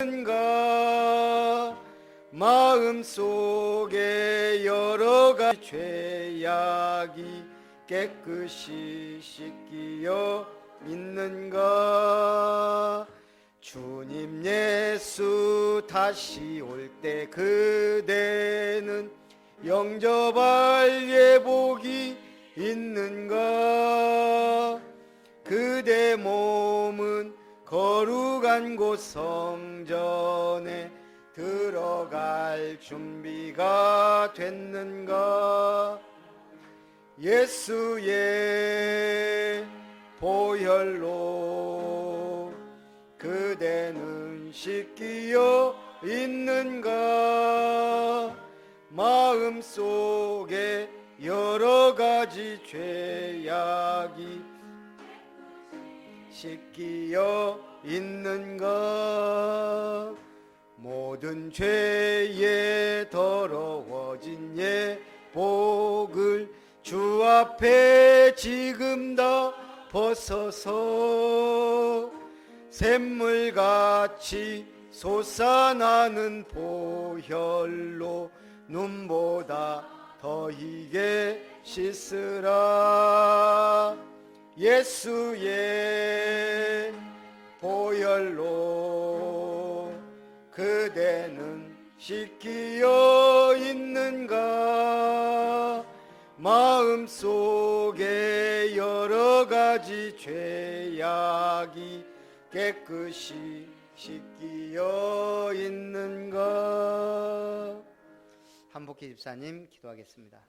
있는가? 마음속에 여러 가지 죄악이 깨끗이 씻기어 있는가? 주님 예수 다시 올 때 그대는 영접할 예복이 있는가? 그대 몸은 거룩한 곳 성전에 들어갈 준비가 됐는가? 예수의 보혈로 그대는 씻기어 있는가? 마음속에 여러 가지 죄악이 씻기어 있는가? 모든 죄에 더러워진 예복을 주 앞에 지금 다 벗어서 샘물같이 솟아나는 보혈로 눈보다 더 희게 씻으라. 예수의 보혈로 그대는 씻기어 있는가? 마음속에 여러 가지 죄악이 깨끗이 씻기어 있는가? 한복희 집사님 기도하겠습니다.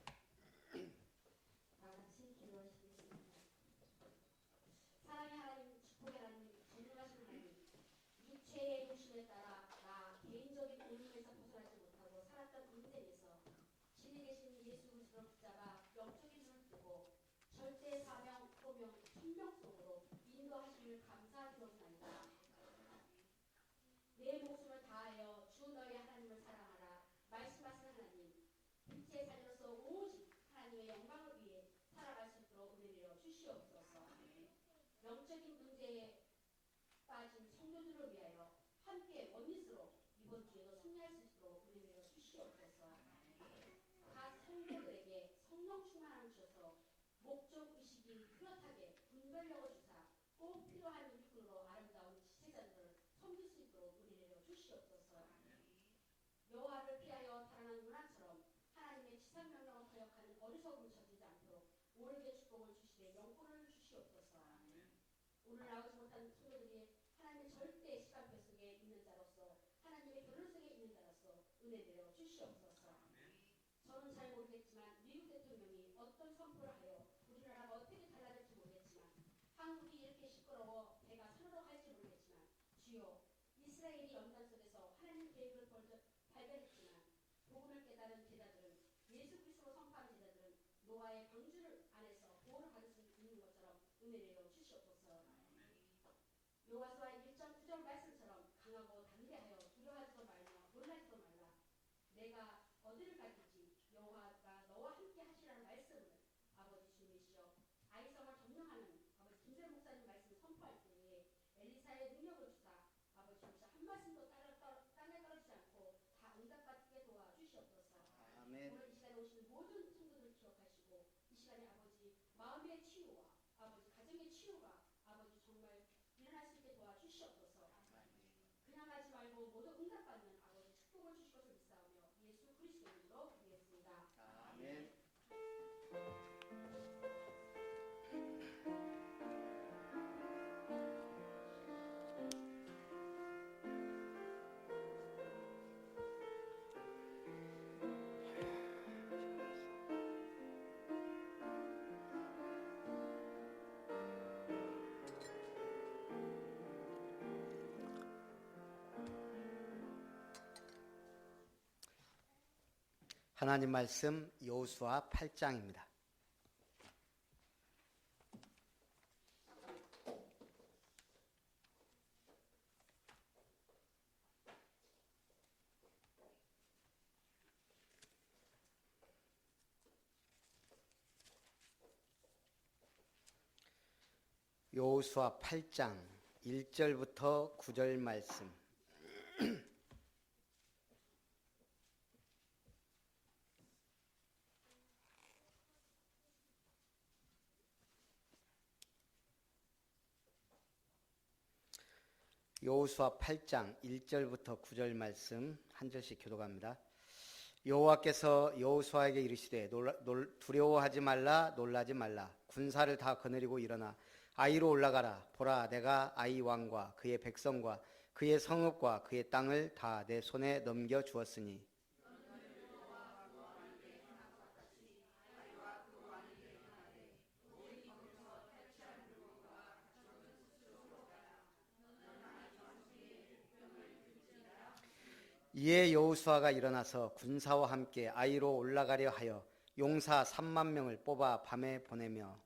내 목숨을 다하여 주 너희 하나님을 사랑하라 말씀하시는 하나님, 빛의 자녀로서 오직 하나님의 영광을 위해 살아갈 수 있도록 은혜 내려 주시옵소서. 영적인 문제에 빠진 성도들을 위하여 함께 원리스로 이번 주에도 승리할 수 있도록 은혜 내려 주시옵소서. 각 성도들에게 성령 충만함을 주셔서 목적 의식이 뚜렷하게 분별력을 주사 꼭 필요한 일꾼으로 아름다운 지체자들을 섬길 수 있도록 은혜 내려 주시옵소서. 여호와를 피하여 달아난 문화처럼 하나님의 지상명령을 거역하는 어리석음을 저지르지 않도록 오래게 축복을 주시되 영권을 주시옵소서. 오늘 나오지 못한 성도들이 하나님의 절대 시간표 속에 있는 자로서 하나님의 결론 속에 있는 자로서 은혜 내려 주시옵소서. 저는 잘 모르겠지만 미국 대통령이 어떤 선포를 하여 우리나라가 어떻게 달라질지 모르겠지만 한국이 이렇게 시끄러워 배가 산으로 갈지 모르겠지만 주여, 이스라엘이 연단 속에서 하나님 계획을 발견했지만 복음을 깨달은 제자들은, 예수 그리스도로 선포하는 제자들은 노아의 방주 안에서 보호를 받을 수 있는 것처럼 은혜 내려 주시옵소서. 여호와서 1장 9절 말씀처럼 강하고 담대하여 두려워하지도 말며 놀라지도 말라. 내가 어디를 가든지 여호와가 너와 함께 하시라는 말씀을 아버지 주님이시여, 아이성을 점령하는 아버지 김재룡 목사님 말씀을 선포할 때에 엘리사의 능력을 주사 아버지 주님이시여 한 말씀도 땅에 떨어지지 않고 다 응답받게 도와주시옵소서. 아멘. 오늘 이 시간에 오시는 모든 성도들을 기억하시고 이 시간에 아버지 마음의 치유와 아버지 가정의 치유가 아버지 정말 일어날 수 있게 도와주시옵소서. 그냥 하지 말고 모두 응답받는 아버지 축복을 주실 것을 믿사오며 예수 그리스도의 이름으로 기도했습니다. 아멘. 하나님 말씀 여호수아 8장입니다. 여호수아 8장 1절부터 9절 말씀. 여호수아 8장 1절부터 9절 말씀 한 절씩 교독합니다. 여호와께서 여호수아에게 이르시되 두려워하지 말라 놀라지 말라 군사를 다 거느리고 일어나 아이로 올라가라. 보라 내가 아이 왕과 그의 백성과 그의 성읍과 그의 땅을 다 내 손에 넘겨 주었으니 이에 여호수아가 일어나서 군사와 함께 아이로 올라가려 하여 용사 3만 명을 뽑아 밤에 보내며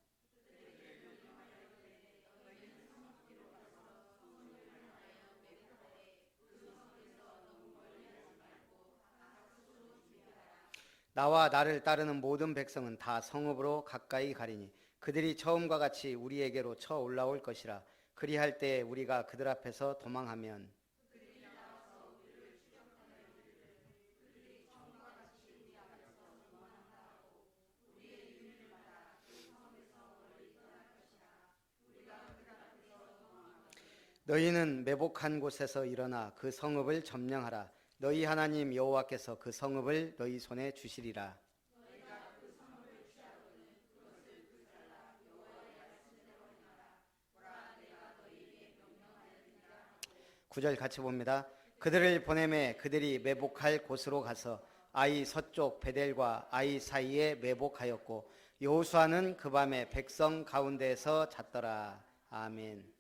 나와 나를 따르는 모든 백성은 다 성읍으로 가까이 가리니 그들이 처음과 같이 우리에게로 쳐 올라올 것이라. 그리할 때 우리가 그들 앞에서 도망하면 너희는 매복한 곳에서 일어나 그 성읍을 점령하라. 너희 하나님 여호와께서 그 성읍을 너희 손에 주시리라. 9절 같이 봅니다. 그들을 보내매 그들이 매복할 곳으로 가서 아이 서쪽 베델과 아이 사이에 매복하였고 여호수아는 그 밤에 백성 가운데에서 잤더라. 아멘.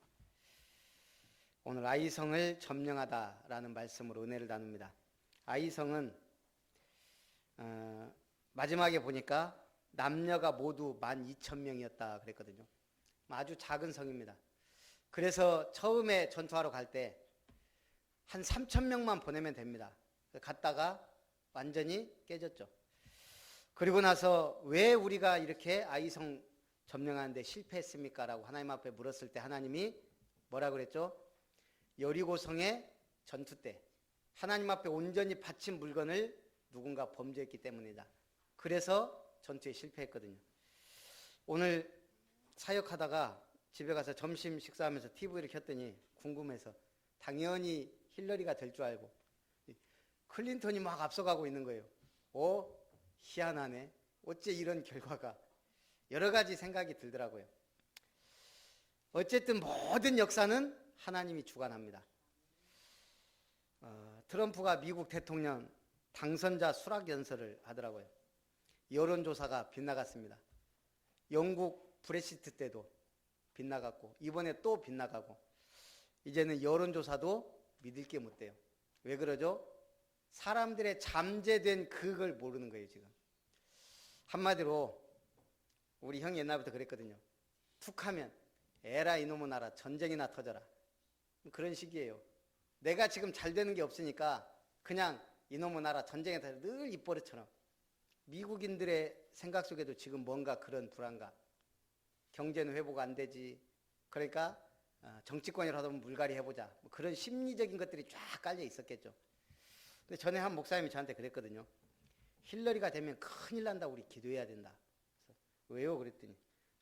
오늘 아이성을 점령하다라는 말씀으로 은혜를 나눕니다. 아이성은 마지막에 보니까 남녀가 모두 12,000명이었다 그랬거든요. 아주 작은 성입니다. 그래서 처음에 전투하러 갈 때 한 3,000명만 보내면 됩니다. 갔다가 완전히 깨졌죠. 그리고 나서 왜 우리가 이렇게 아이성 점령하는데 실패했습니까? 라고 하나님 앞에 물었을 때 하나님이 뭐라 그랬죠? 여리고성의 전투 때 하나님 앞에 온전히 바친 물건을 누군가 범죄했기 때문이다. 그래서 전투에 실패했거든요. 오늘 사역하다가 집에 가서 점심 식사하면서 TV를 켰더니 궁금해서 당연히 힐러리가 될 줄 알고 클린턴이 막 앞서가고 있는 거예요. 희한하네. 어째 이런 결과가. 여러 가지 생각이 들더라고요. 어쨌든 모든 역사는 하나님이 주관합니다. 트럼프가 미국 대통령 당선자 수락 연설을 하더라고요. 여론조사가 빗나갔습니다. 영국 브렉시트 때도 빗나갔고 이번에 또 빗나가고 이제는 여론조사도 믿을 게 못 돼요. 왜 그러죠? 사람들의 잠재된 그걸 모르는 거예요 지금. 한마디로 우리 형이 옛날부터 그랬거든요. 툭 하면 에라 이놈의 나라 전쟁이나 터져라. 그런 식이에요. 내가 지금 잘 되는 게 없으니까 그냥 이놈의 나라 전쟁에 터져 늘 입버릇처럼. 미국인들의 생각 속에도 지금 뭔가 그런 불안감. 경제는 회복 안 되지. 그러니까 정치권이라도 한번 물갈이 해보자. 그런 심리적인 것들이 쫙 깔려 있었겠죠. 근데 전에 한 목사님이 저한테 그랬거든요. 힐러리가 되면 큰일 난다. 우리 기도해야 된다. 그래서 왜요? 그랬더니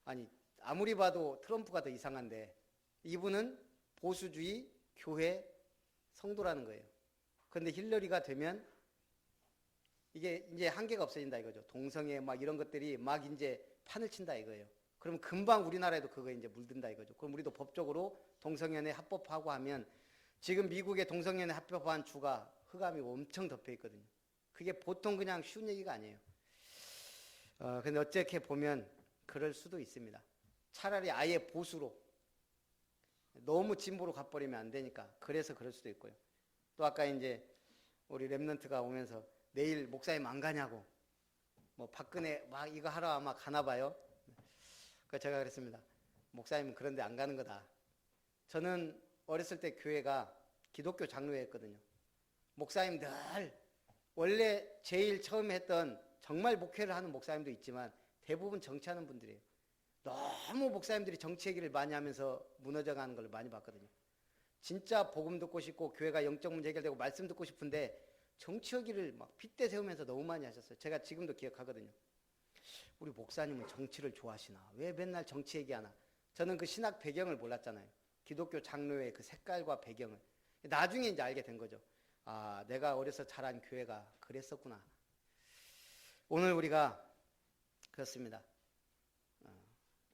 아니 아무리 봐도 트럼프가 더 이상한데 이분은 보수주의 교회 성도라는 거예요. 그런데 힐러리가 되면 이게 이제 한계가 없어진다 이거죠. 동성애 막 이런 것들이 막 이제 판을 친다 이거예요. 그럼 금방 우리나라에도 그거 이제 물든다 이거죠. 그럼 우리도 법적으로 동성연애 합법하고 하면 지금 미국의 동성연애 합법한 주가 흑암이 엄청 덮여 있거든요. 그게 보통 그냥 쉬운 얘기가 아니에요. 근데 어떻게 보면 그럴 수도 있습니다. 차라리 아예 보수로 너무 진보로 가버리면 안 되니까 그래서 그럴 수도 있고요. 또 아까 이제 우리 랩런트가 오면서 내일 목사님 안 가냐고 뭐 박근혜 막 이거 하러 아마 가나 봐요. 그래서 제가 그랬습니다. 목사님은 그런데 안 가는 거다. 저는 어렸을 때 교회가 기독교 장로회였거든요. 목사님 늘 원래 제일 처음에 했던 정말 목회를 하는 목사님도 있지만 대부분 정치하는 분들이에요. 너무 목사님들이 정치 얘기를 많이 하면서 무너져가는 걸 많이 봤거든요. 진짜 복음 듣고 싶고 교회가 영적 문제 해결되고 말씀 듣고 싶은데 정치 얘기를 막 핏대 세우면서 너무 많이 하셨어요. 제가 지금도 기억하거든요. 우리 목사님은 정치를 좋아하시나? 왜 맨날 정치 얘기하나? 저는 그 신학 배경을 몰랐잖아요. 기독교 장로의 그 색깔과 배경을 나중에 이제 알게 된 거죠. 아, 내가 어려서 자란 교회가 그랬었구나. 오늘 우리가 그렇습니다.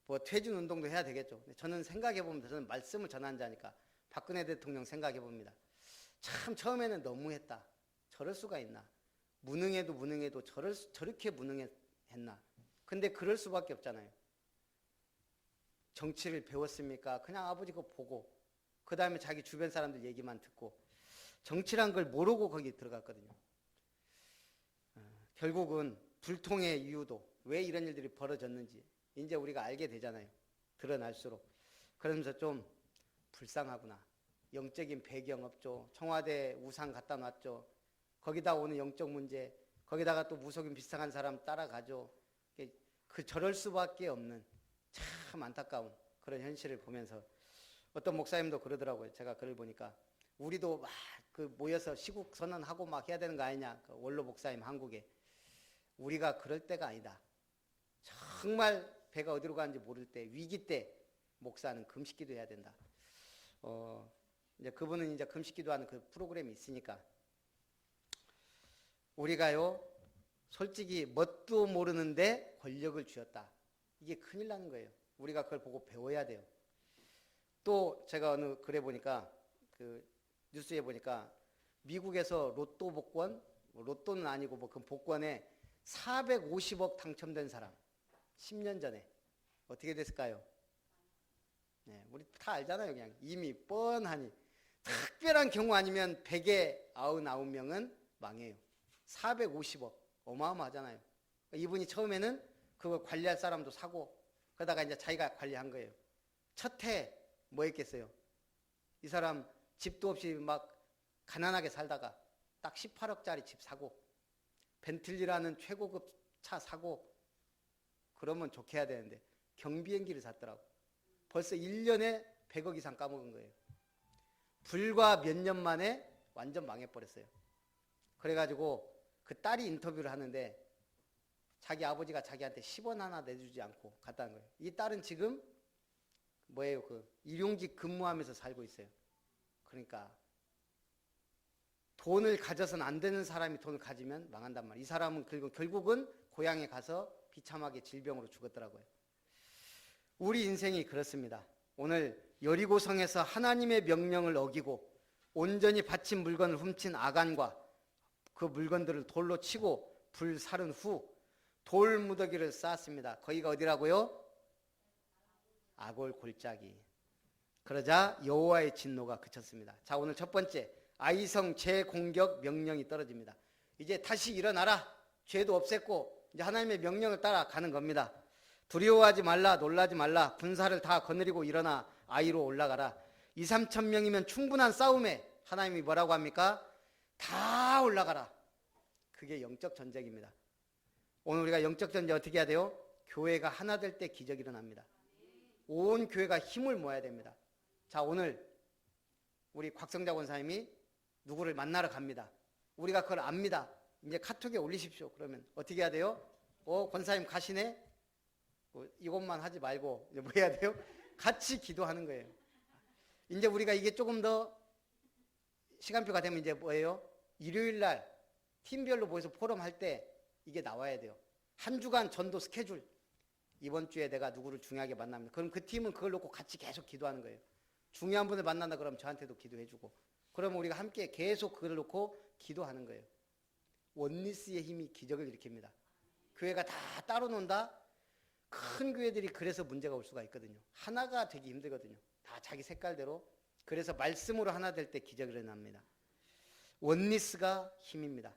뭐 퇴진 운동도 해야 되겠죠. 저는 생각해 보면 저는 말씀을 전한 자니까 박근혜 대통령 생각해 봅니다. 참 처음에는 너무했다. 저럴 수가 있나? 무능해도 저렇게 무능했나? 근데 그럴 수밖에 없잖아요. 정치를 배웠습니까? 그냥 아버지 거 보고 그 다음에 자기 주변 사람들 얘기만 듣고 정치란 걸 모르고 거기 들어갔거든요. 결국은 불통의 이유도 왜 이런 일들이 벌어졌는지 이제 우리가 알게 되잖아요. 드러날수록. 그러면서 좀 불쌍하구나. 영적인 배경 없죠. 청와대 우상 갖다 놨죠. 거기다 오는 영적 문제, 거기다가 또 무속인 비슷한 사람 따라가죠. 저럴 수밖에 없는 참 안타까운 그런 현실을 보면서 어떤 목사님도 그러더라고요. 제가 글을 보니까 우리도 막 그 모여서 시국 선언하고 막 해야 되는 거 아니냐. 그 원로 목사님 한국에. 우리가 그럴 때가 아니다. 정말 배가 어디로 가는지 모를 때, 위기 때 목사는 금식기도 해야 된다. 이제 그분은 이제 금식기도 하는 그 프로그램이 있으니까 우리가요, 솔직히 뭣도 모르는데 권력을 쥐었다. 이게 큰일 나는 거예요. 우리가 그걸 보고 배워야 돼요. 또 제가 어느 글에 보니까 그 뉴스에 보니까 미국에서 로또 복권, 로또는 아니고 뭐 그 복권에 450억 당첨된 사람 10년 전에 어떻게 됐을까요? 네, 우리 다 알잖아요. 그냥 이미 뻔하니 특별한 경우 아니면 100에 99명은 망해요. 450억 어마어마하잖아요. 이분이 처음에는 그거 관리할 사람도 사고 그러다가 이제 자기가 관리한 거예요. 첫 해 뭐 했겠어요? 이 사람 집도 없이 막 가난하게 살다가 딱 18억짜리 집 사고 벤틀리라는 최고급 차 사고 그러면 좋게 해야 되는데 경비행기를 샀더라고. 벌써 1년에 100억 이상 까먹은 거예요. 불과 몇 년 만에 완전 망해버렸어요. 그래가지고 그 딸이 인터뷰를 하는데 자기 아버지가 자기한테 10원 하나 내주지 않고 갔다는 거예요. 이 딸은 지금 뭐예요? 그 일용직 근무하면서 살고 있어요. 그러니까 돈을 가져서는 안 되는 사람이 돈을 가지면 망한단 말이에요. 이 사람은 결국은 고향에 가서 비참하게 질병으로 죽었더라고요. 우리 인생이 그렇습니다. 오늘 여리고성에서 하나님의 명령을 어기고 온전히 바친 물건을 훔친 아간과 그 물건들을 돌로 치고 불살은 후 돌무더기를 쌓았습니다. 거기가 어디라고요? 아골 골짜기. 그러자 여호와의 진노가 그쳤습니다. 자, 오늘 첫 번째 아이성 재공격 명령이 떨어집니다. 이제 다시 일어나라. 죄도 없앴고 이제 하나님의 명령을 따라 가는 겁니다. 두려워하지 말라, 놀라지 말라. 군사를 다 거느리고 일어나 아이로 올라가라. 2, 3천 명이면 충분한 싸움에 하나님이 뭐라고 합니까? 다 올라가라. 그게 영적 전쟁입니다. 오늘 우리가 영적 전쟁 어떻게 해야 돼요? 교회가 하나 될 때 기적이 일어납니다. 온 교회가 힘을 모아야 됩니다. 자, 오늘 우리 곽성자 권사님이 누구를 만나러 갑니다. 우리가 그걸 압니다. 이제 카톡에 올리십시오. 그러면 어떻게 해야 돼요? 권사님 가시네? 이것만 하지 말고 이제 뭐 해야 돼요? 같이 기도하는 거예요. 이제 우리가 이게 조금 더 시간표가 되면 이제 뭐예요? 일요일 날 팀별로 모여서 포럼 할 때 이게 나와야 돼요. 한 주간 전도 스케줄. 이번 주에 내가 누구를 중요하게 만납니다. 그럼 그 팀은 그걸 놓고 같이 계속 기도하는 거예요. 중요한 분을 만난다 그러면 저한테도 기도해주고 그러면 우리가 함께 계속 그걸 놓고 기도하는 거예요. 원리스의 힘이 기적을 일으킵니다. 교회가 다 따로 논다? 큰 교회들이 그래서 문제가 올 수가 있거든요. 하나가 되기 힘들거든요. 다 자기 색깔대로. 그래서 말씀으로 하나 될 때 기적이 일어납니다. 원리스가 힘입니다.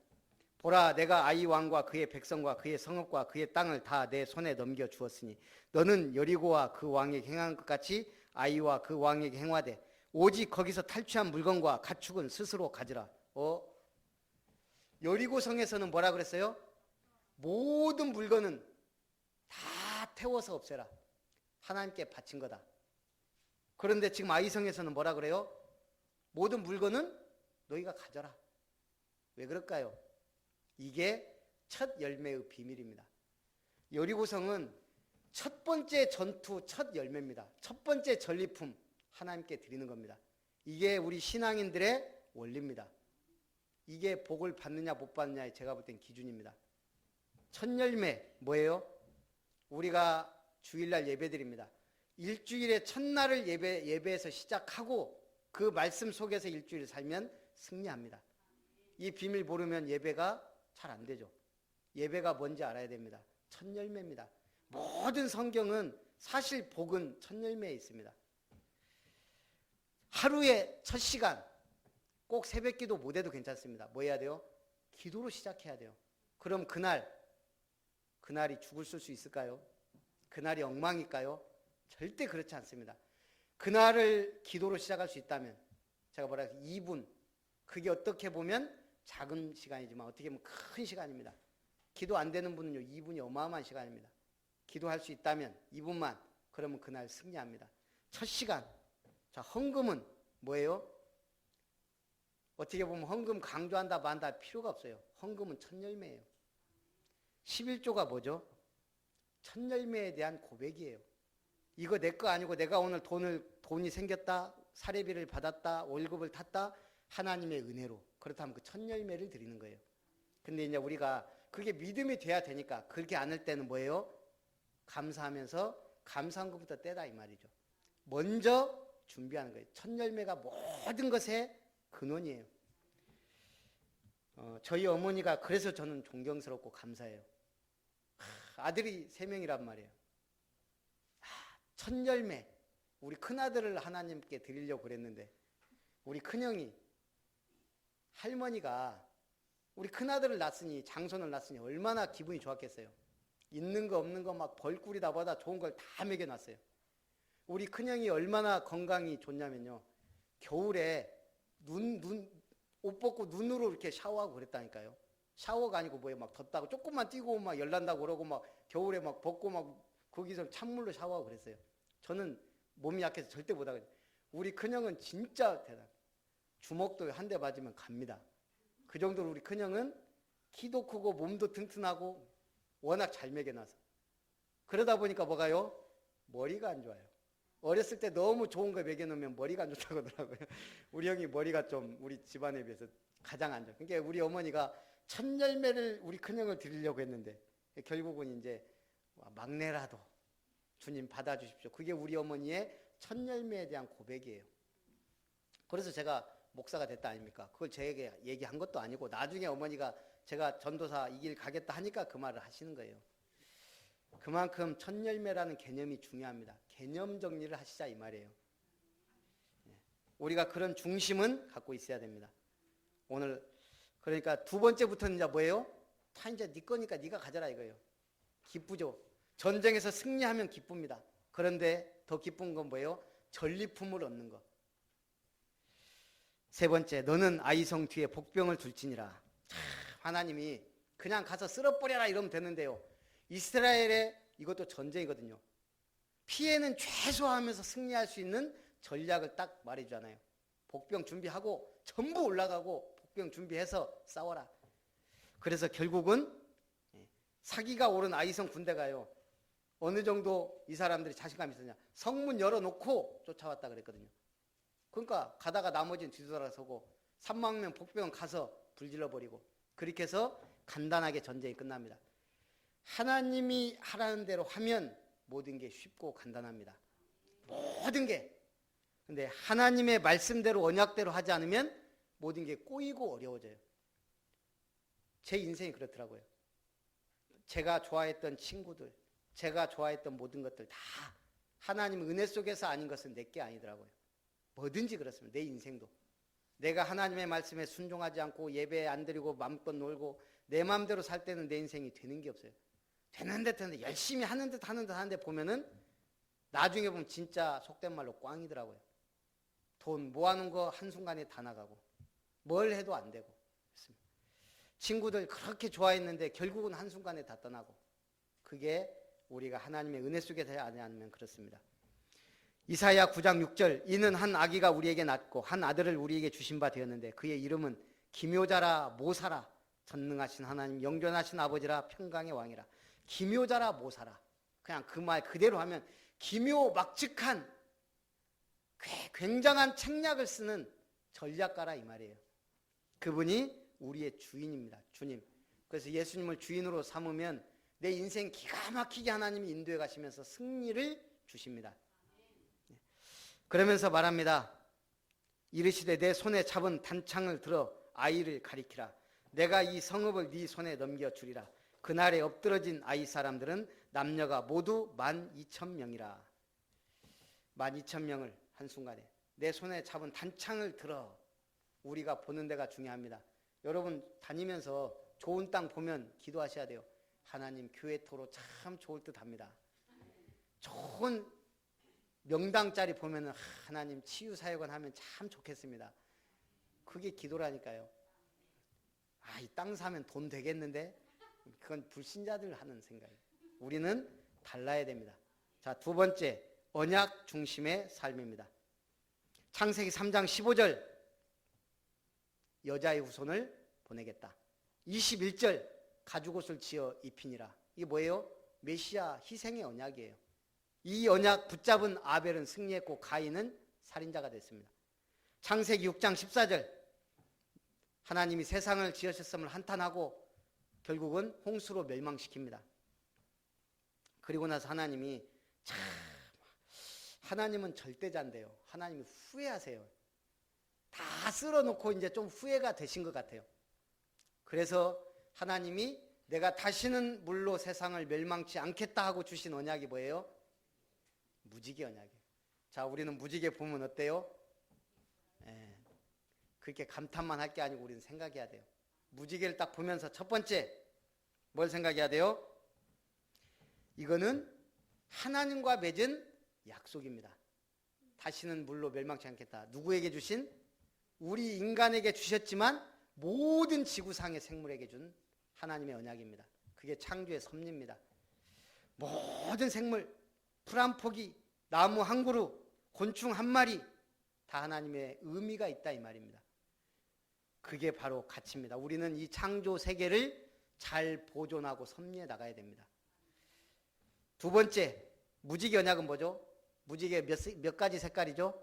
보라, 내가 아이 왕과 그의 백성과 그의 성읍과 그의 땅을 다 내 손에 넘겨 주었으니 너는 여리고와 그 왕에게 행한 것 같이 아이와 그 왕에게 행하되 오직 거기서 탈취한 물건과 가축은 스스로 가지라. 여리고성에서는 뭐라 그랬어요? 모든 물건은 다 태워서 없애라. 하나님께 바친 거다. 그런데 지금 아이성에서는 뭐라 그래요? 모든 물건은 너희가 가져라. 왜 그럴까요? 이게 첫 열매의 비밀입니다. 여리고성은 첫 번째 전투 첫 열매입니다. 첫 번째 전리품 하나님께 드리는 겁니다. 이게 우리 신앙인들의 원리입니다. 이게 복을 받느냐 못 받느냐의 제가 볼 땐 기준입니다. 첫 열매 뭐예요? 우리가 주일날 예배드립니다. 일주일의 첫날을 예배에서 시작하고 그 말씀 속에서 일주일을 살면 승리합니다. 이 비밀 모르면 예배가 잘 안 되죠. 예배가 뭔지 알아야 됩니다. 첫 열매입니다. 모든 성경은 사실 복은 첫 열매에 있습니다. 하루의 첫 시간 꼭 새벽기도 못해도 괜찮습니다. 뭐 해야 돼요? 기도로 시작해야 돼요. 그럼 그날이 죽을 수 있을까요? 그날이 엉망일까요? 절대 그렇지 않습니다. 그날을 기도로 시작할 수 있다면 제가 뭐라 해서 2분 그게 어떻게 보면 작은 시간이지만 어떻게 보면 큰 시간입니다. 기도 안 되는 분은요 2분이 어마어마한 시간입니다. 기도할 수 있다면 2분만 그러면 그날 승리합니다. 첫 시간. 자, 헌금은 뭐예요? 어떻게 보면 헌금 강조한다 만다 필요가 없어요. 헌금은 첫 열매예요. 11조가 뭐죠? 첫 열매에 대한 고백이에요. 이거 내 거 아니고 내가 오늘 돈이 생겼다, 사례비를 받았다, 월급을 탔다, 하나님의 은혜로. 그렇다면 그 첫 열매를 드리는 거예요. 근데 이제 우리가 그게 믿음이 돼야 되니까 그렇게 않을 때는 뭐예요? 감사하면서 감사한것부터 떼다 이 말이죠. 먼저 준비하는 거예요. 첫 열매가 모든 것의 근원이에요. 저희 어머니가 그래서 저는 존경스럽고 감사해요. 아들이 3명이란 말이에요. 첫 열매, 우리 큰아들을 하나님께 드리려고 그랬는데 우리 큰형이 할머니가 우리 큰아들을 낳았으니 장손을 낳았으니 얼마나 기분이 좋았겠어요. 있는 거 없는 거 막 벌꿀이다 보다 좋은 걸 다 먹여놨어요. 우리 큰형이 얼마나 건강이 좋냐면요. 겨울에 옷 벗고 눈으로 이렇게 샤워하고 그랬다니까요. 샤워가 아니고 뭐예요. 막 덥다고 조금만 뛰고 막 열난다고 그러고 막 겨울에 막 벗고 막 거기서 찬물로 샤워하고 그랬어요. 저는 몸이 약해서 절대 못하거든요. 우리 큰형은 진짜 대단. 주먹도 한 대 맞으면 갑니다. 그 정도로 우리 큰형은 키도 크고 몸도 튼튼하고 워낙 잘 먹여놔서. 그러다 보니까 뭐가요? 머리가 안 좋아요. 어렸을 때 너무 좋은 거 먹여놓으면 머리가 안 좋다고 하더라고요. 우리 형이 머리가 좀 우리 집안에 비해서 가장 안 좋아요. 그러니까 우리 어머니가 첫 열매를 우리 큰형을 드리려고 했는데 결국은 이제 막내라도 주님 받아주십시오. 그게 우리 어머니의 첫 열매에 대한 고백이에요. 그래서 제가 목사가 됐다 아닙니까? 그걸 제게 얘기한 것도 아니고 나중에 어머니가 제가 전도사 이 길 가겠다 하니까 그 말을 하시는 거예요. 그만큼 첫 열매라는 개념이 중요합니다. 개념 정리를 하시자 이 말이에요. 우리가 그런 중심은 갖고 있어야 됩니다. 오늘 그러니까 두 번째부터는 이제 뭐예요? 다 이제 네 거니까 네가 가져라 이거예요. 기쁘죠. 전쟁에서 승리하면 기쁩니다. 그런데 더 기쁜 건 뭐예요? 전리품을 얻는 것. 세 번째, 너는 아이성 뒤에 복병을 둘지니라. 하나님이 그냥 가서 쓸어버려라 이러면 되는데요. 이스라엘의 이것도 전쟁이거든요. 피해는 최소화하면서 승리할 수 있는 전략을 딱 말해주잖아요. 복병 준비하고 전부 올라가고 복병 준비해서 싸워라. 그래서 결국은 사기가 오른 아이성 군대가요. 어느 정도 이 사람들이 자신감이 있었냐. 성문 열어놓고 쫓아왔다 그랬거든요. 그러니까 가다가 나머지는 뒤돌아서고 3만 명 복병은 가서 불질러버리고 그렇게 해서 간단하게 전쟁이 끝납니다. 하나님이 하라는 대로 하면 모든 게 쉽고 간단합니다. 모든 게. 근데 하나님의 말씀대로 언약대로 하지 않으면 모든 게 꼬이고 어려워져요. 제 인생이 그렇더라고요. 제가 좋아했던 친구들, 제가 좋아했던 모든 것들 다 하나님 은혜 속에서 아닌 것은 내게 아니더라고요. 뭐든지 그렇습니다. 내 인생도. 내가 하나님의 말씀에 순종하지 않고 예배 안 드리고 마음껏 놀고 내 마음대로 살 때는 내 인생이 되는 게 없어요. 되는 듯 열심히 하는 듯 하는데 보면은 나중에 보면 진짜 속된 말로 꽝이더라고요. 돈 모아놓은 거 한순간에 다 나가고 뭘 해도 안 되고 그렇습니다. 친구들 그렇게 좋아했는데 결국은 한순간에 다 떠나고 그게 우리가 하나님의 은혜 속에 되지 않으면 그렇습니다. 이사야 9장 6절 이는 한 아기가 우리에게 낳고 한 아들을 우리에게 주신 바 되었는데 그의 이름은 기묘자라 모사라 전능하신 하나님 영존하신 아버지라 평강의 왕이라. 기묘자라 모사라. 그냥 그 말 그대로 하면 기묘막측한 굉장한 책략을 쓰는 전략가라 이 말이에요. 그분이 우리의 주인입니다. 주님. 그래서 예수님을 주인으로 삼으면 내 인생 기가 막히게 하나님이 인도해 가시면서 승리를 주십니다. 그러면서 말합니다. 이르시되 내 손에 잡은 단창을 들어 아이를 가리키라. 내가 이 성읍을 네 손에 넘겨주리라. 그날에 엎드러진 아이 사람들은 남녀가 모두 12,000명이라. 12,000명을 한순간에 내 손에 잡은 단창을 들어. 우리가 보는 데가 중요합니다. 여러분 다니면서 좋은 땅 보면 기도하셔야 돼요. 하나님 교회 토로 참 좋을 듯 합니다. 좋은 명당 자리 보면 하나님 치유사역원 하면 참 좋겠습니다. 그게 기도라니까요. 이 땅 사면 돈 되겠는데? 그건 불신자들 하는 생각이에요. 우리는 달라야 됩니다. 자, 두 번째, 언약 중심의 삶입니다. 창세기 3장 15절, 여자의 후손을 보내겠다. 21절, 가죽옷을 지어 입히니라. 이게 뭐예요? 메시아 희생의 언약이에요. 이 언약 붙잡은 아벨은 승리했고 가인은 살인자가 됐습니다. 창세기 6장 14절, 하나님이 세상을 지으셨음을 한탄하고 결국은 홍수로 멸망시킵니다. 그리고 나서 하나님이 하나님은 절대자인데요. 하나님이 후회하세요. 다 쓸어놓고 이제 좀 후회가 되신 것 같아요. 그래서 하나님이 내가 다시는 물로 세상을 멸망치 않겠다 하고 주신 언약이 뭐예요? 무지개 언약이에요. 자, 우리는 무지개 보면 어때요? 그렇게 감탄만 할 게 아니고 우리는 생각해야 돼요. 무지개를 딱 보면서 첫 번째 뭘 생각해야 돼요? 이거는 하나님과 맺은 약속입니다. 다시는 물로 멸망치 않겠다. 누구에게 주신? 우리 인간에게 주셨지만 모든 지구상의 생물에게 준 하나님의 언약입니다. 그게 창조의 섭리입니다. 모든 생물, 풀 한 포기, 나무 한 그루, 곤충 한 마리 다 하나님의 의미가 있다 이 말입니다. 그게 바로 가치입니다. 우리는 이 창조 세계를 잘 보존하고 섭리해 나가야 됩니다. 두 번째, 무지개 언약은 뭐죠? 무지개 몇 가지 색깔이죠?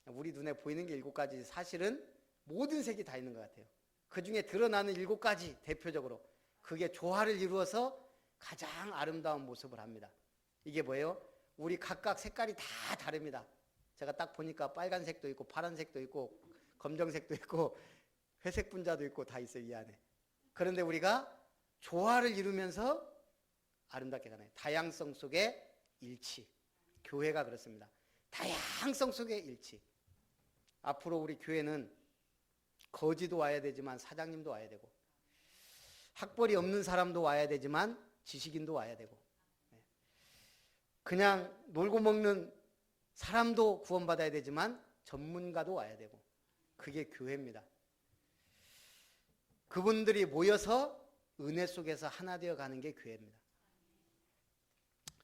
우리 눈에 보이는 게 7가지. 사실은 모든 색이 다 있는 것 같아요. 그 중에 드러나는 7가지 대표적으로 그게 조화를 이루어서 가장 아름다운 모습을 합니다. 이게 뭐예요? 우리 각각 색깔이 다 다릅니다. 제가 딱 보니까 빨간색도 있고 파란색도 있고 검정색도 있고 회색 분자도 있고 다 있어요, 이 안에. 그런데 우리가 조화를 이루면서 아름답게 가나요? 다양성 속의 일치. 교회가 그렇습니다. 다양성 속의 일치. 앞으로 우리 교회는 거지도 와야 되지만 사장님도 와야 되고, 학벌이 없는 사람도 와야 되지만 지식인도 와야 되고, 그냥 놀고 먹는 사람도 구원받아야 되지만 전문가도 와야 되고, 그게 교회입니다. 그분들이 모여서 은혜 속에서 하나 되어 가는 게 교회입니다.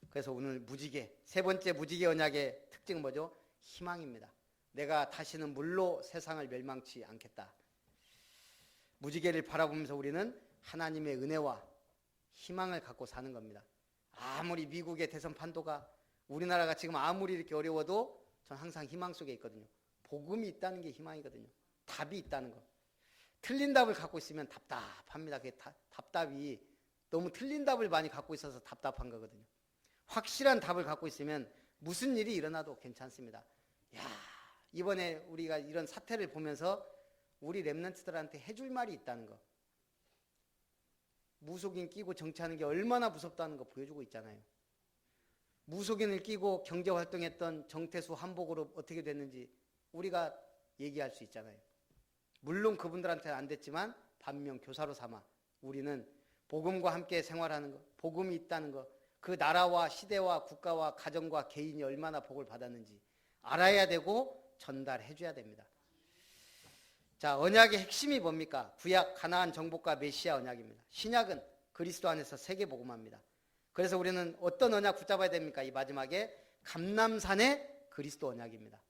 그래서 오늘 무지개, 세 번째 무지개 언약의 특징은 뭐죠? 희망입니다. 내가 다시는 물로 세상을 멸망치 않겠다. 무지개를 바라보면서 우리는 하나님의 은혜와 희망을 갖고 사는 겁니다. 아무리 미국의 대선 판도가, 우리나라가 지금 아무리 이렇게 어려워도 전 항상 희망 속에 있거든요. 복음이 있다는 게 희망이거든요. 답이 있다는 거. 틀린 답을 갖고 있으면 답답합니다. 그게 답답이 너무 틀린 답을 많이 갖고 있어서 답답한 거거든요. 확실한 답을 갖고 있으면 무슨 일이 일어나도 괜찮습니다. 이번에 우리가 이런 사태를 보면서 우리 랩런트들한테 해줄 말이 있다는 거. 무속인 끼고 정치하는 게 얼마나 무섭다는 거 보여주고 있잖아요. 무속인을 끼고 경제활동했던 정태수 한복으로 어떻게 됐는지 우리가 얘기할 수 있잖아요. 물론 그분들한테는 안 됐지만 반면 교사로 삼아 우리는 복음과 함께 생활하는 거, 복음이 있다는 거, 그 나라와 시대와 국가와 가정과 개인이 얼마나 복을 받았는지 알아야 되고 전달해 줘야 됩니다. 자, 언약의 핵심이 뭡니까? 구약 가나안 정복과 메시아 언약입니다. 신약은 그리스도 안에서 세계복음화입니다. 그래서 우리는 어떤 언약 붙잡아야 됩니까? 이 마지막에 감람산의 그리스도 언약입니다.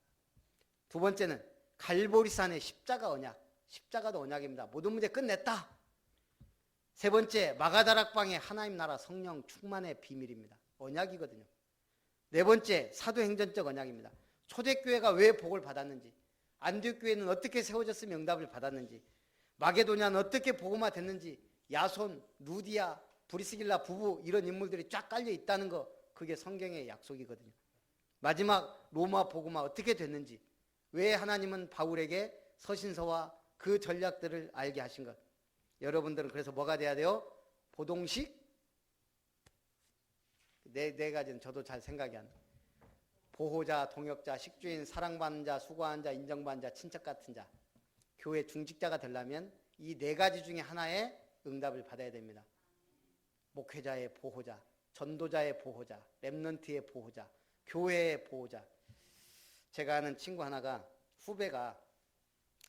두 번째는 갈보리산의 십자가 언약. 십자가도 언약입니다. 모든 문제 끝냈다. 세 번째, 마가다락방의 하나님 나라 성령 충만의 비밀입니다. 언약이거든요. 네 번째, 사도행전적 언약입니다. 초대교회가 왜 복을 받았는지, 안디옥교회는 어떻게 세워졌으면 응답을 받았는지, 마게도냐는 어떻게 복음화 됐는지, 야손, 루디아, 브리스길라 부부 이런 인물들이 쫙 깔려 있다는 거, 그게 성경의 약속이거든요. 마지막 로마 복음화 어떻게 됐는지, 왜 하나님은 바울에게 서신서와 그 전략들을 알게 하신 것. 여러분들은 그래서 뭐가 돼야 돼요? 보동식? 네 가지는 저도 잘 생각이 안 나요. 보호자, 동역자, 식주인, 사랑받는 자, 수고하는 자, 인정받는 자, 친척 같은 자. 교회 중직자가 되려면 이 네 가지 중에 하나의 응답을 받아야 됩니다. 목회자의 보호자, 전도자의 보호자, 렘넌트의 보호자, 교회의 보호자. 제가 아는 친구 하나가, 후배가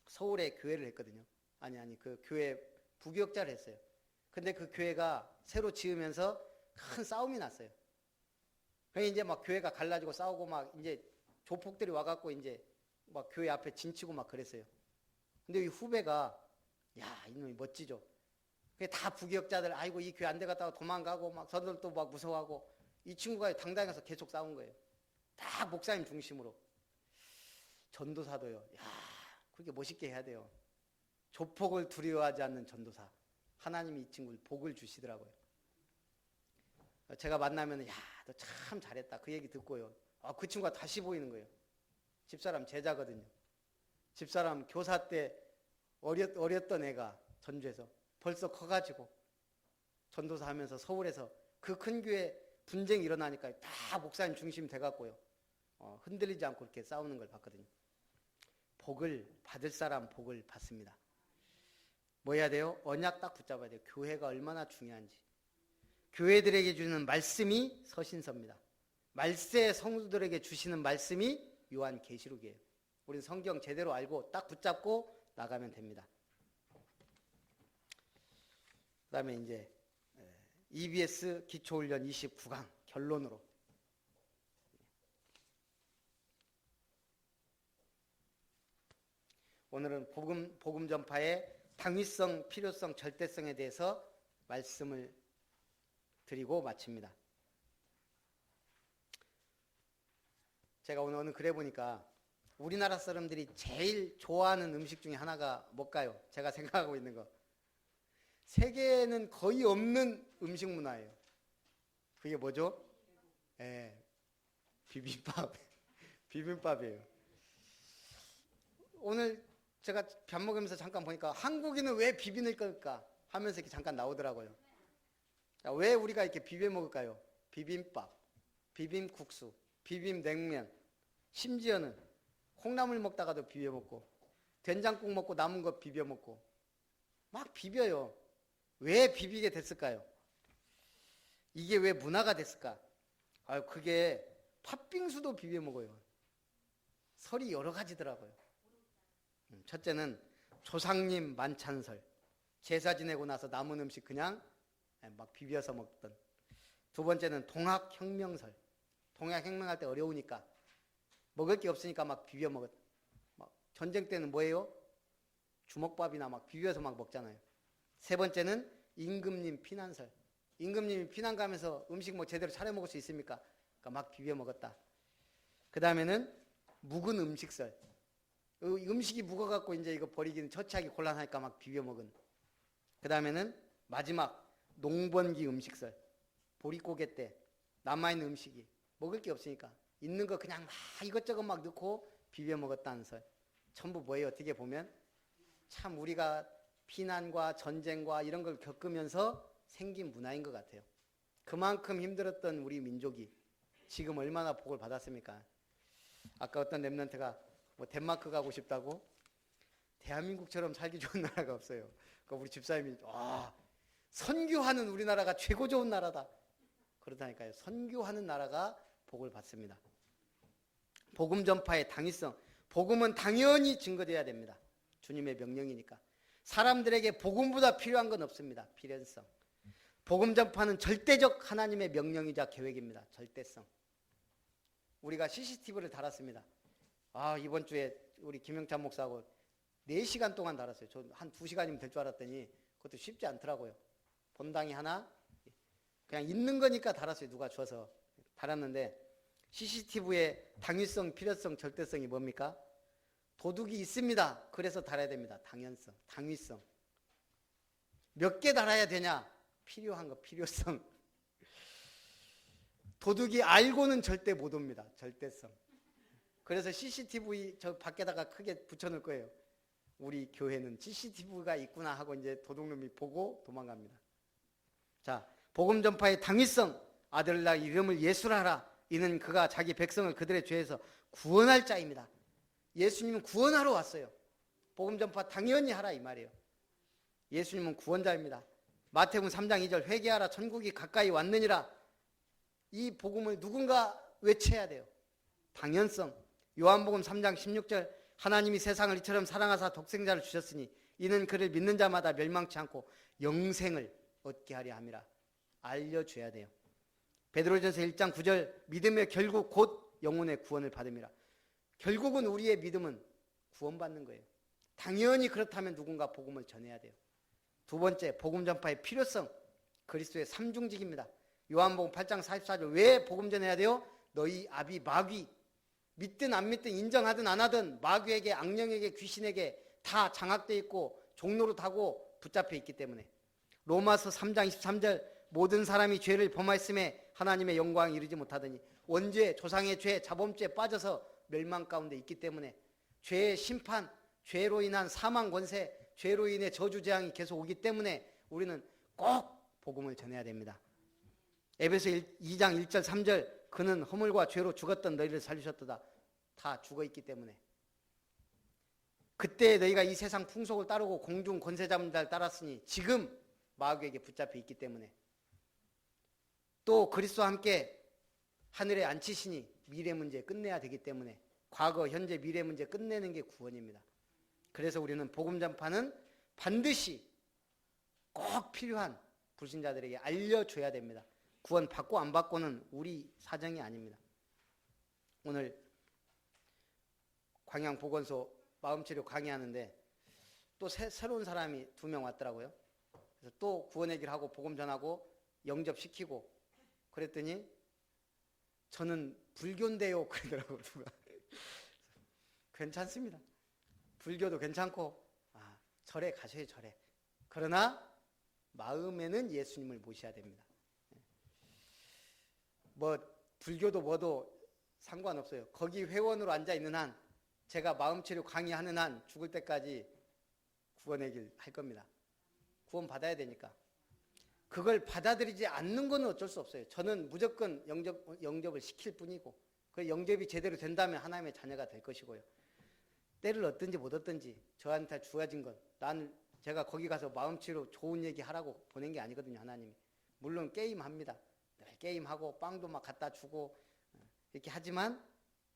서울에 교회를 했거든요. 그 교회 부교역자를 했어요. 근데 그 교회가 새로 지으면서 큰 싸움이 났어요. 그래서 이제 막 교회가 갈라지고 싸우고 막 이제 조폭들이 와갖고 이제 막 교회 앞에 진치고 막 그랬어요. 근데 이 후배가, 야, 이놈이 멋지죠. 다 부교역자들, 아이고 이 교회 안 되겠다고 도망가고 막 저들도 막 무서워하고, 이 친구가 당당해서 계속 싸운 거예요. 다 목사님 중심으로. 전도사도요. 야, 그렇게 멋있게 해야 돼요. 조폭을 두려워하지 않는 전도사. 하나님이 이 친구를 복을 주시더라고요. 제가 만나면, 야, 너 참 잘했다. 그 얘기 듣고요. 그 친구가 다시 보이는 거예요. 집사람 제자거든요. 집사람 교사 때 어렸던 애가 전주에서 벌써 커가지고 전도사 하면서 서울에서 그 큰 교회 분쟁이 일어나니까 다 목사님 중심 돼갖고요. 흔들리지 않고 이렇게 싸우는 걸 봤거든요. 복을 받을 사람 복을 받습니다. 뭐 해야 돼요? 언약 딱 붙잡아야 돼요. 교회가 얼마나 중요한지. 교회들에게 주는 말씀이 서신서입니다. 말세 성도들에게 주시는 말씀이 요한계시록이에요. 우리는 성경 제대로 알고 딱 붙잡고 나가면 됩니다. 그 다음에 이제 EBS 기초훈련 29강 결론으로. 오늘은 복음 전파의 당위성, 필요성, 절대성에 대해서 말씀을 드리고 마칩니다. 제가 오늘 어느 글에 보니까 우리나라 사람들이 제일 좋아하는 음식 중에 하나가 뭘까요? 제가 생각하고 있는 거. 세계에는 거의 없는 음식 문화예요. 그게 뭐죠? 비빔밥. 비빔밥이에요. 오늘 제가 밥 먹으면서 잠깐 보니까 한국인은 왜 비빔을 걸까 하면서 이렇게 잠깐 나오더라고요. 왜 우리가 이렇게 비벼 먹을까요? 비빔밥, 비빔국수, 비빔냉면, 심지어는 콩나물 먹다가도 비벼 먹고, 된장국 먹고 남은 거 비벼 먹고, 막 비벼요. 왜 비비게 됐을까요? 이게 왜 문화가 됐을까? 그게 팥빙수도 비벼 먹어요. 설이 여러 가지더라고요. 첫째는 조상님 만찬설, 제사 지내고 나서 남은 음식 그냥 막 비벼서 먹던. 두 번째는 동학혁명설, 동학혁명할 때 어려우니까 먹을 게 없으니까 막 비벼 먹었. 막 전쟁 때는 뭐예요? 주먹밥이나 막 비벼서 막 먹잖아요. 세 번째는 임금님 피난설. 임금님이 피난 가면서 음식 뭐 제대로 차려 먹을 수 있습니까? 그러니까 막 비벼 먹었다. 그 다음에는 묵은 음식설. 음식이 묵어갖고 이제 이거 버리기는 처치하기 곤란하니까 막 비벼 먹은. 그 다음에는 마지막 농번기 음식설. 보릿고개 때 남아있는 음식이 먹을 게 없으니까 있는 거 그냥 막 이것저것 막 넣고 비벼 먹었다는 설. 전부 뭐예요? 어떻게 보면 참 우리가 피난과 전쟁과 이런 걸 겪으면서 생긴 문화인 것 같아요. 그만큼 힘들었던 우리 민족이 지금 얼마나 복을 받았습니까? 아까 어떤 랩런트가 뭐 덴마크 가고 싶다고? 대한민국처럼 살기 좋은 나라가 없어요. 그러니까 우리 집사님이 선교하는 우리나라가 최고 좋은 나라다. 그렇다니까요. 선교하는 나라가 복을 받습니다. 복음 전파의 당위성. 복음은 당연히 증거돼야 됩니다. 주님의 명령이니까. 사람들에게 복음보다 필요한 건 없습니다. 필연성. 복음 전파는 절대적 하나님의 명령이자 계획입니다. 절대성. 우리가 CCTV를 달았습니다. 이번 주에 우리 김영찬 목사하고 4시간 동안 달았어요. 저 한 2시간이면 될 줄 알았더니 그것도 쉽지 않더라고요. 본당이 하나 그냥 있는 거니까 달았어요. 누가 줘서 달았는데 CCTV의 당위성, 필요성, 절대성이 뭡니까? 도둑이 있습니다. 그래서 달아야 됩니다. 당연성, 당위성. 몇 개 달아야 되냐? 필요한 거, 필요성. 도둑이 알고는 절대 못 옵니다. 절대성. 그래서 CCTV 저 밖에다가 크게 붙여놓을 거예요. 우리 교회는 CCTV가 있구나 하고 이제 도둑놈이 보고 도망갑니다. 자, 복음 전파의 당위성. 아들라 이름을 예수라 하라. 이는 그가 자기 백성을 그들의 죄에서 구원할 자입니다. 예수님은 구원하러 왔어요. 복음 전파 당연히 하라 이 말이에요. 예수님은 구원자입니다. 마태복음 3장 2절 회개하라 천국이 가까이 왔느니라. 이 복음을 누군가 외쳐야 돼요. 당연성. 요한복음 3장 16절 하나님이 세상을 이처럼 사랑하사 독생자를 주셨으니 이는 그를 믿는 자마다 멸망치 않고 영생을 얻게 하려 함이라. 알려줘야 돼요. 베드로전서 1장 9절 믿음의 결국 곧 영혼의 구원을 받음이라. 결국은 우리의 믿음은 구원받는 거예요. 당연히 그렇다면 누군가 복음을 전해야 돼요. 두 번째, 복음 전파의 필요성. 그리스도의 삼중직입니다. 요한복음 8장 44절 왜 복음 전해야 돼요? 너희 아비 마귀 믿든 안 믿든 인정하든 안 하든 마귀에게 악령에게 귀신에게 다 장악되어 있고 종로로 타고 붙잡혀 있기 때문에. 로마서 3장 23절 모든 사람이 죄를 범하였음에 하나님의 영광을 이루지 못하더니 원죄, 조상의 죄, 자범죄에 빠져서 멸망 가운데 있기 때문에 죄의 심판, 죄로 인한 사망 권세, 죄로 인해 저주 재앙이 계속 오기 때문에 우리는 꼭 복음을 전해야 됩니다. 에베소 2장 1절 3절 그는 허물과 죄로 죽었던 너희를 살리셨도다. 다 죽어있기 때문에. 그때 너희가 이 세상 풍속을 따르고 공중 권세 잡는 자를 따랐으니 지금 마귀에게 붙잡혀 있기 때문에. 또 그리스도와 함께 하늘에 앉히시니 미래 문제 끝내야 되기 때문에 과거, 현재, 미래 문제 끝내는 게 구원입니다. 그래서 우리는 복음 전파는 반드시 꼭 필요한 불신자들에게 알려줘야 됩니다. 구원 받고 안 받고는 우리 사정이 아닙니다. 오늘 광양보건소 마음치료 강의하는데 또 새로운 사람이 2명 왔더라고요. 그래서 또 구원 얘기를 하고 복음 전하고 영접시키고 그랬더니 저는 불교인데요 그러더라고요. 누가. 괜찮습니다. 불교도 괜찮고 절에 가셔야 절에. 그러나 마음에는 예수님을 모셔야 됩니다. 뭐 불교도 뭐도 상관없어요. 거기 회원으로 앉아있는 한 제가 마음치료 강의하는 한 죽을 때까지 구원의 길 할 겁니다. 구원 받아야 되니까. 그걸 받아들이지 않는 건 어쩔 수 없어요. 저는 무조건 영접을 시킬 뿐이고 그 영접이 제대로 된다면 하나님의 자녀가 될 것이고요. 때를 얻든지 못 얻든지 저한테 주어진 건 제가 거기 가서 마음치료 좋은 얘기 하라고 보낸 게 아니거든요. 하나님이. 물론 게임합니다. 게임하고 빵도 막 갖다 주고 이렇게 하지만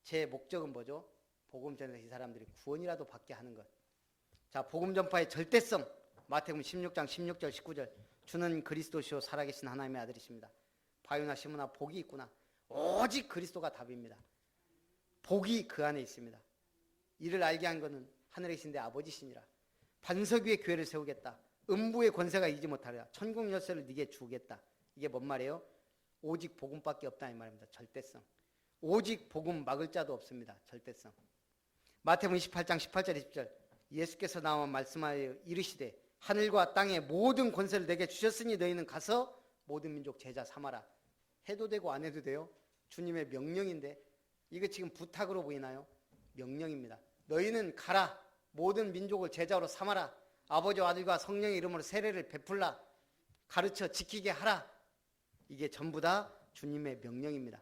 제 목적은 뭐죠? 복음 전에서 이 사람들이 구원이라도 받게 하는 것. 자, 복음 전파의 절대성. 마태복음 16장 16절 19절 주는 그리스도시요 살아계신 하나님의 아들이십니다. 바요나 시므나 복이 있구나. 오직 그리스도가 답입니다. 복이 그 안에 있습니다. 이를 알게 한 것은 하늘에 계신 내 아버지시니라. 반석 위에 교회를 세우겠다. 음부의 권세가 이기지 못하리라. 천국 열쇠를 네게 주겠다. 이게 뭔 말이에요? 오직 복음밖에 없다 이 말입니다. 절대성. 오직 복음 막을 자도 없습니다. 절대성. 마태복음 28장 18절 20절 예수께서 나와 말씀하여 이르시되 하늘과 땅의 모든 권세를 내게 주셨으니 너희는 가서 모든 민족 제자 삼아라. 해도 되고 안 해도 돼요. 주님의 명령인데 이거 지금 부탁으로 보이나요? 명령입니다. 너희는 가라. 모든 민족을 제자로 삼아라. 아버지와 아들과 성령의 이름으로 세례를 베풀라. 가르쳐 지키게 하라. 이게 전부 다 주님의 명령입니다.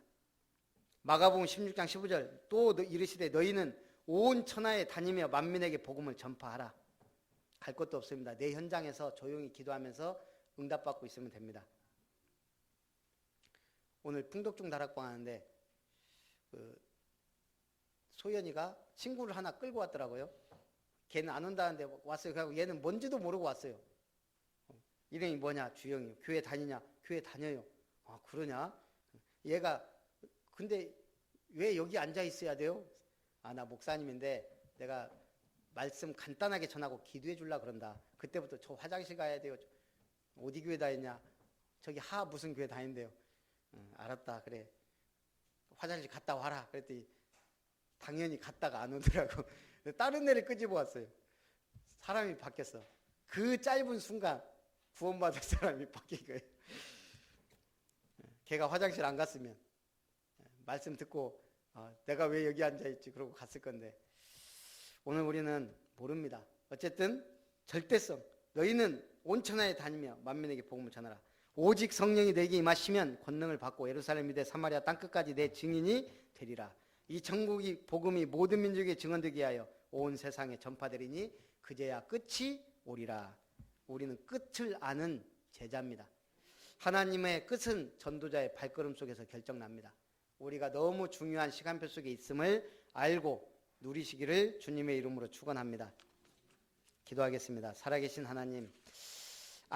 마가복음 16장 15절 또 이르시되 너희는 온 천하에 다니며 만민에게 복음을 전파하라. 갈 것도 없습니다. 내 현장에서 조용히 기도하면서 응답받고 있으면 됩니다. 오늘 풍덕중 다락방 하는데 소연이가 친구를 하나 끌고 왔더라고요. 걔는 안 온다는데 왔어요. 그래서 얘는 뭔지도 모르고 왔어요. 이름이 뭐냐? 주영이. 교회 다니냐? 교회 다녀요. 아, 그러냐? 얘가 근데 왜 여기 앉아 있어야 돼요? 아, 나 목사님인데 내가 말씀 간단하게 전하고 기도해 주려고 그런다. 그때부터 저 화장실 가야 돼요. 어디 교회 다니냐? 저기 무슨 교회 다닌대요. 알았다. 그래. 화장실 갔다 와라. 그랬더니 당연히 갔다가 안 오더라고. 다른 애를 끄집어 왔어요. 사람이 바뀌었어. 그 짧은 순간 구원받을 사람이 바뀐 거예요. 걔가 화장실 안 갔으면 말씀 듣고 내가 왜 여기 앉아있지 그러고 갔을 건데, 오늘 우리는 모릅니다. 어쨌든 절대성, 너희는 온 천하에 다니며 만민에게 복음을 전하라. 오직 성령이 너에게 임하시면 권능을 받고 예루살렘 이대 사마리아 땅끝까지 내 증인이 되리라. 이 천국이 복음이 모든 민족에 증언되게 하여 온 세상에 전파되리니 그제야 끝이 오리라. 우리는 끝을 아는 제자입니다. 하나님의 끝은 전도자의 발걸음 속에서 결정납니다. 우리가 너무 중요한 시간표 속에 있음을 알고 누리시기를 주님의 이름으로 축원합니다. 기도하겠습니다. 살아계신 하나님,